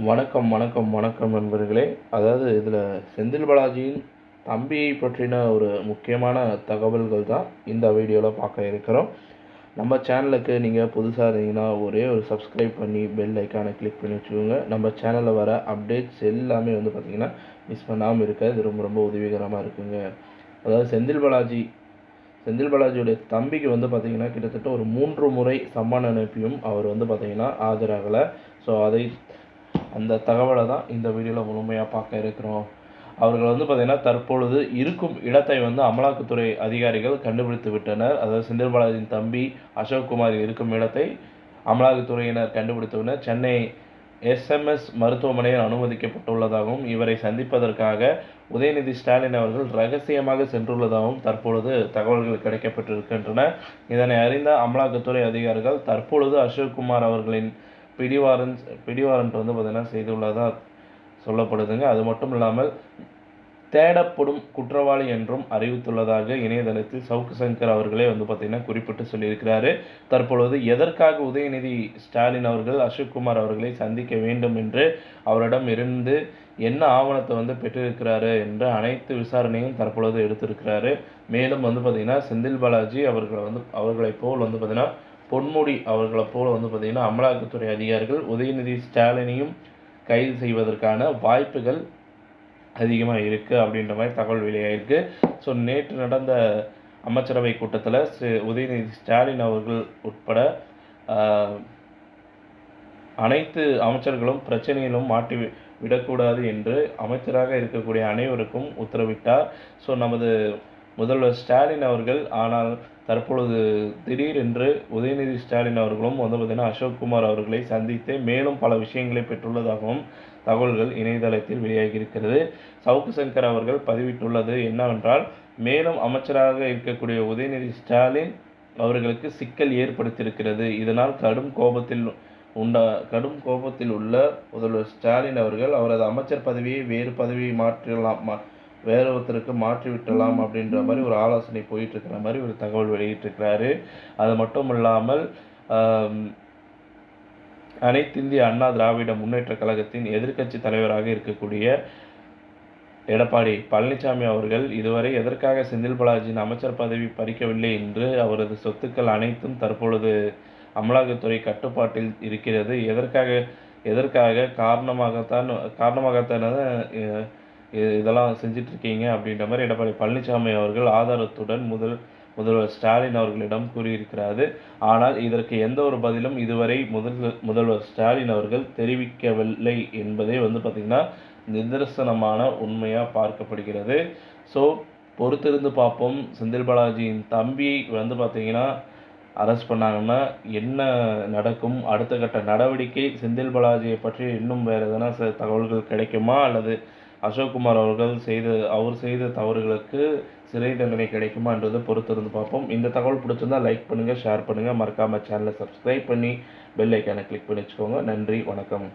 வணக்கம் நண்பர்களே. அதாவது இதில் செந்தில் பாலாஜியின் தம்பியை பற்றின ஒரு முக்கியமான தகவல்கள் தான் இந்த வீடியோவில் பார்க்க இருக்கிறோம். நம்ம சேனலுக்கு நீங்கள் புதுசாக இருந்தீங்கன்னா ஒரே ஒரு சப்ஸ்கிரைப் பண்ணி பெல் ஐக்கானை கிளிக் பண்ணி வச்சுக்கோங்க. நம்ம சேனலில் வர அப்டேட்ஸ் எல்லாமே பார்த்திங்கன்னா மிஸ் பண்ணாமல் இருக்க இது ரொம்ப உதவிகரமாக இருக்குங்க. அதாவது செந்தில் பாலாஜியோடைய தம்பிக்கு பார்த்திங்கன்னா கிட்டத்தட்ட ஒரு 3 முறை சம்மன் அனுப்பியும் அவர் பார்த்திங்கன்னா ஆஜராகலை. ஸோ அந்த தகவலை தான் இந்த வீடியோவில் முழுமையாக பார்க்க இருக்கிறோம். அவர்கள் பார்த்திங்கன்னா தற்பொழுது இருக்கும் இடத்தை அமலாக்கத்துறை அதிகாரிகள் கண்டுபிடித்து விட்டனர். அதாவது செந்தில் பாலாஜியின் தம்பி அசோக்குமார் இருக்கும் இடத்தை அமலாக்கத்துறையினர் கண்டுபிடித்துள்ளனர். சென்னை SMS மருத்துவமனையில் அனுமதிக்கப்பட்டுள்ளதாகவும் இவரை சந்திப்பதற்காக உதயநிதி ஸ்டாலின் அவர்கள் ரகசியமாக சென்றுள்ளதாகவும் தற்பொழுது தகவல்கள் கிடைக்கப்பட்டிருக்கின்றன. இதனை அறிந்த அமலாக்கத்துறை அதிகாரிகள் தற்பொழுது அசோக்குமார் அவர்களின் பிடிவாரண்ட் பார்த்திங்கன்னா செய்துள்ளதாக சொல்லப்படுதுங்க. அது மட்டும் இல்லாமல் தேடப்படும் குற்றவாளி என்றும் அறிவித்துள்ளதாக இணையதளத்தில் சவுக்கு சங்கர் அவர்களே பார்த்திங்கன்னா குறிப்பிட்டு சொல்லியிருக்கிறாரு. தற்பொழுது எதற்காக உதயநிதி ஸ்டாலின் அவர்கள் அசோக்குமார் அவர்களை சந்திக்க வேண்டும் என்று அவரிடம் இருந்து என்ன ஆவணத்தை பெற்றிருக்கிறாரு என்ற அனைத்து விசாரணையும் தற்பொழுது எடுத்திருக்கிறாரு. மேலும் பார்த்திங்கன்னா செந்தில் பாலாஜி அவர்களைப் போல் பார்த்திங்கன்னா பொன்முடி அவர்களை போல் பார்த்திங்கன்னா அமலாக்கத்துறை அதிகாரிகள் உதயநிதி ஸ்டாலினையும் கைது செய்வதற்கான வாய்ப்புகள் அதிகமாக இருக்குது அப்படின்ற மாதிரி தகவல் வெளியாகிருக்கு. ஸோ நேற்று நடந்த அமைச்சரவை கூட்டத்தில் உதயநிதி ஸ்டாலின் அவர்கள் உட்பட அனைத்து அமைச்சர்களும் பிரச்சனையிலும் மாட்டி விடக்கூடாது என்று அமைச்சராக இருக்கக்கூடிய அனைவருக்கும் உத்தரவிட்டார். ஸோ நமது முதல்வர் ஸ்டாலின் அவர்கள் ஆனால் தற்பொழுது திடீரென்று உதயநிதி ஸ்டாலின் அவர்களும் பார்த்திங்கன்னா அசோக்குமார் அவர்களை சந்தித்து மேலும் பல விஷயங்களை பெற்றுள்ளதாகவும் தகவல்கள் இணையதளத்தில் வெளியாகியிருக்கிறது. சவுக்கு சங்கர் அவர்கள் பதிவிட்டுள்ளது என்னவென்றால், மேலும் அமைச்சராக இருக்கக்கூடிய உதயநிதி ஸ்டாலின் அவர்களுக்கு சிக்கல் ஏற்படுத்தியிருக்கிறது. இதனால் கடும் கோபத்தில் உள்ள முதல்வர் ஸ்டாலின் அவர்கள் அவரது அமைச்சர் பதவியை வேறு ஒருத்தருக்கு மாற்றிவிட்டலாம் அப்படின்ற மாதிரி ஒரு ஆலோசனை போயிட்டுருக்கிற மாதிரி ஒரு தகவல் வெளியிட்டிருக்கிறாரு. அது மட்டும் இல்லாமல் அனைத்து இந்திய அண்ணா திராவிட முன்னேற்ற கழகத்தின் எதிர்க்கட்சி தலைவராக இருக்கக்கூடிய எடப்பாடி பழனிசாமி அவர்கள் இதுவரை எதற்காக செந்தில் பாலாஜியின் அமைச்சர் பதவி பறிக்கவில்லை என்று அவரது சொத்துக்கள் அனைத்தும் தற்பொழுது அமலாக்கத்துறை கட்டுப்பாட்டில் இருக்கிறது. எதற்காக காரணமாகத்தான இதெல்லாம் செஞ்சிட்ருக்கீங்க அப்படின்ற மாதிரி எடப்பாடி பழனிசாமி அவர்கள் ஆதாரத்துடன் முதல்வர் ஸ்டாலின் அவர்களிடம் கூறியிருக்கிறாரு. ஆனால் இதற்கு எந்த ஒரு பதிலும் இதுவரை முதல்வர் ஸ்டாலின் அவர்கள் தெரிவிக்கவில்லை என்பதே பார்த்திங்கன்னா நிதர்சனமான உண்மையாக பார்க்கப்படுகிறது. ஸோ பொறுத்திருந்து பார்ப்போம். செந்தில் பாலாஜியின் தம்பி பார்த்திங்கன்னா அரெஸ்ட் பண்ணாங்கன்னா என்ன நடக்கும், அடுத்த கட்ட நடவடிக்கை செந்தில் பாலாஜியை பற்றி இன்னும் வேறு எதனா தகவல்கள் கிடைக்குமா, அல்லது அசோக்குமார் அவர்கள் செய்த தவறுகளுக்கு சிறை தண்டனை கிடைக்குமா என்றதை பொறுத்திருந்து பார்ப்போம். இந்த தகவல் பிடிச்சிருந்தால் லைக் பண்ணுங்கள், ஷேர் பண்ணுங்கள், மறக்காமல் சேனலை சப்ஸ்கிரைப் பண்ணி பெல் ஐக்கானை கிளிக் பண்ணி வச்சுக்கோங்க. நன்றி, வணக்கம்.